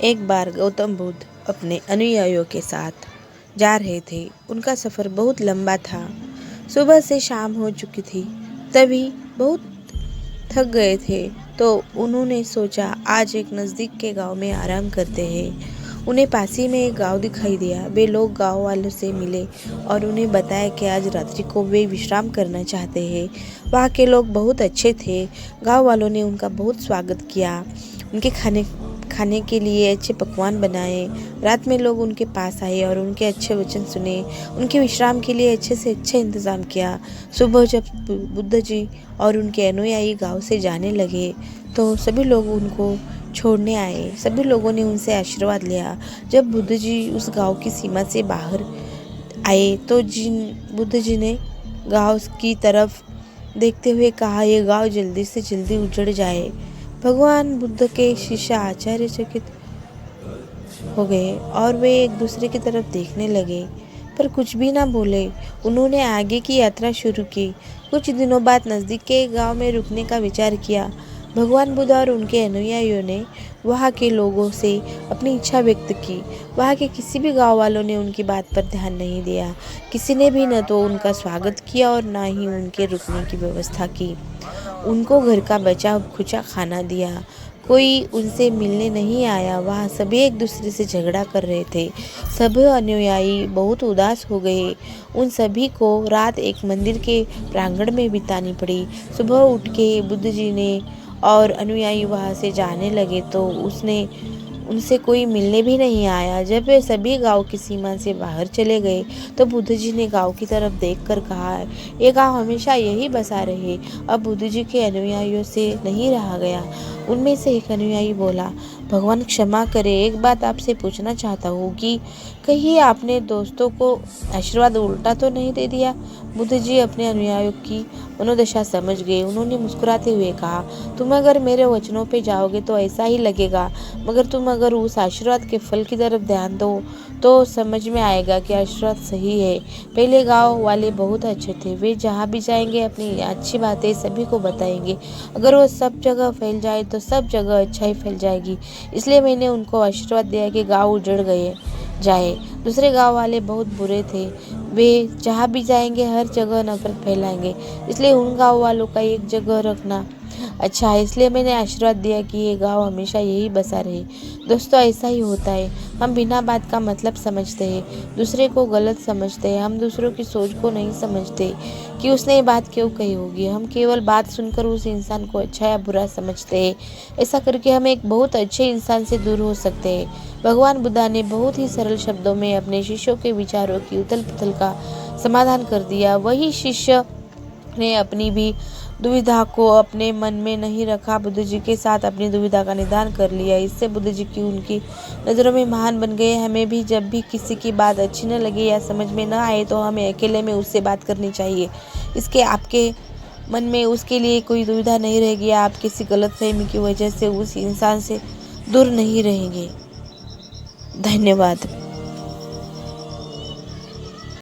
एक बार गौतम बुद्ध अपने अनुयायियों के साथ जा रहे थे। उनका सफ़र बहुत लंबा था। सुबह से शाम हो चुकी थी। तभी बहुत थक गए थे तो उन्होंने सोचा आज एक नज़दीक के गांव में आराम करते हैं। उन्हें पास ही में एक गांव दिखाई दिया। वे लोग गांव वालों से मिले और उन्हें बताया कि आज रात्रि को वे विश्राम करना चाहते हैं। वहाँ के लोग बहुत अच्छे थे। गांव वालों ने उनका बहुत स्वागत किया। उनके खाने के लिए अच्छे पकवान बनाए। रात में लोग उनके पास आए और उनके अच्छे वचन सुने। उनके विश्राम के लिए अच्छे से अच्छा इंतज़ाम किया। सुबह जब बुद्ध जी और उनके अनुयायी गांव से जाने लगे तो सभी लोग उनको छोड़ने आए। सभी लोगों ने उनसे आशीर्वाद लिया। जब बुद्ध जी उस गांव की सीमा से बाहर आए तो बुद्ध जी ने गांव की तरफ देखते हुए कहा, ये गांव जल्दी से जल्दी उजड़ जाए। भगवान बुद्ध के शिष्य आश्चर्यचकित हो गए और वे एक दूसरे की तरफ देखने लगे पर कुछ भी ना बोले। उन्होंने आगे की यात्रा शुरू की। कुछ दिनों बाद नज़दीक के एक गांव में रुकने का विचार किया। भगवान बुद्ध और उनके अनुयायियों ने वहाँ के लोगों से अपनी इच्छा व्यक्त की। वहाँ के किसी भी गांव वालों ने उनकी बात पर ध्यान नहीं दिया। किसी ने भी न तो उनका स्वागत किया और ना ही उनके रुकने की व्यवस्था की। उनको घर का बचा खुचा खाना दिया। कोई उनसे मिलने नहीं आया। वहाँ सभी एक दूसरे से झगड़ा कर रहे थे। सभी अनुयायी बहुत उदास हो गए। उन सभी को रात एक मंदिर के प्रांगण में बितानी पड़ी। सुबह उठ के बुद्ध जी ने और अनुयायी वहाँ से जाने लगे तो उनसे कोई मिलने भी नहीं आया। जब वे सभी गांव की सीमा से बाहर चले गए तो बुद्ध जी ने गांव की तरफ देखकर कहा, ये गांव हमेशा यही बसा रहे। अब बुद्ध जी के अनुयायियों से नहीं रहा गया। उनमें से एक अनुयायी बोला, भगवान क्षमा करे, एक बात आपसे पूछना चाहता हूँ कि कहीं आपने दोस्तों को आशीर्वाद उल्टा तो नहीं दे दिया। बुद्ध जी अपने अनुयायियों की मनोदशा समझ गए। उन्होंने मुस्कुराते हुए कहा, तुम अगर मेरे वचनों पे जाओगे तो ऐसा ही लगेगा, मगर तुम अगर उस आशीर्वाद के फल की तरफ ध्यान दो तो समझ में आएगा कि आशीर्वाद सही है। पहले गांव वाले बहुत अच्छे थे। वे जहाँ भी जाएंगे अपनी अच्छी बातें सभी को बताएंगे। अगर वो सब जगह फैल जाए तो सब जगह अच्छाई फैल जाएगी। इसलिए मैंने उनको आशीर्वाद दिया कि गाँव उजड़ गए जाए। दूसरे गांव वाले बहुत बुरे थे। वे जहाँ भी जाएंगे हर जगह नफरत फैलाएंगे। इसलिए उन गांव वालों का एक जगह रखना अच्छा है। इसलिए मैंने आशीर्वाद दिया कि ये गांव हमेशा यही बसा रहे। दोस्तों, ऐसा ही होता है। हम बिना बात का मतलब समझते हैं, दूसरे को गलत समझते हैं। हम दूसरों की सोच को नहीं समझते कि उसने ये बात क्यों कही होगी। हम केवल बात सुनकर उस इंसान को अच्छा या बुरा समझते हैं। ऐसा करके हम एक बहुत अच्छे इंसान से दूर हो सकते हैं। भगवान बुद्धा ने बहुत ही सरल शब्दों में अपने शिष्यों के विचारों की उथल पुथल का समाधान कर दिया। वही शिष्य ने अपनी भी दुविधा को अपने मन में नहीं रखा। बुद्ध जी के साथ अपनी दुविधा का निदान कर लिया। इससे बुद्ध जी की उनकी नज़रों में महान बन गए। हमें भी जब भी किसी की बात अच्छी न लगे या समझ में न आए तो हमें अकेले में उससे बात करनी चाहिए। इसके आपके मन में उसके लिए कोई दुविधा नहीं रहेगी। आप किसी गलतफहमी की वजह से उस इंसान से दूर नहीं रहेंगे। धन्यवाद।